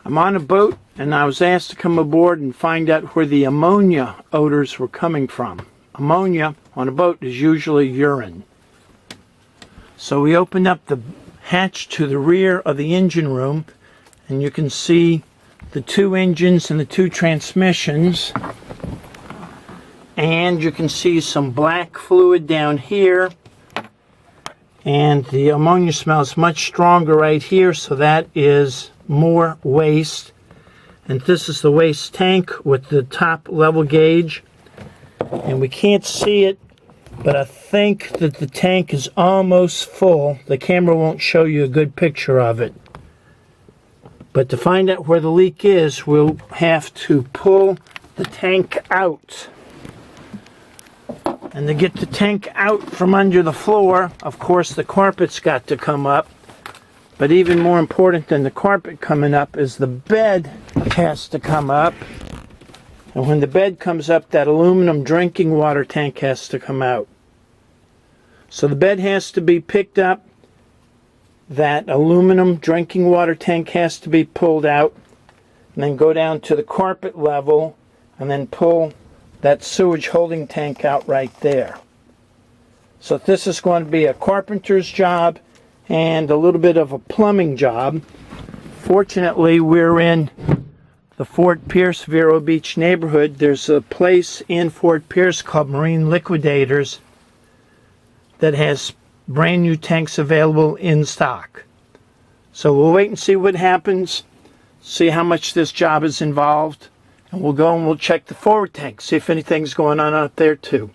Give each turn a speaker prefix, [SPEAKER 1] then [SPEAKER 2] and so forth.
[SPEAKER 1] I'm on a boat and I was asked to come aboard and find out where the ammonia odors were coming from. Ammonia on a boat is usually urine. So we opened up the hatch to the rear of the engine room and you can see the two engines and the two transmissions. And you can see some black fluid down here. And the ammonia smells much stronger right here, so that is more waste. And this is the waste tank with the top level gauge. And we can't see it, but I think that the tank is almost full. The camera won't show you a good picture of it. But to find out where the leak is, we'll have to pull the tank out. And to get the tank out from under the floor, of course the carpet's got to come up. But even more important than the carpet coming up is the bed has to come up. And when the bed comes up, that aluminum drinking water tank has to come out. So the bed has to be picked up. That aluminum drinking water tank has to be pulled out. And then go down to the carpet level and then pull that sewage holding tank out right there. So this is going to be a carpenter's job and a little bit of a plumbing job. Fortunately, we're in the Fort Pierce, Vero Beach neighborhood. There's a place in Fort Pierce called Marine Liquidators that has brand new tanks available in stock. So we'll wait and see what happens, see how much this job is involved. And we'll go and we'll check the forward tank, see if anything's going on out there too.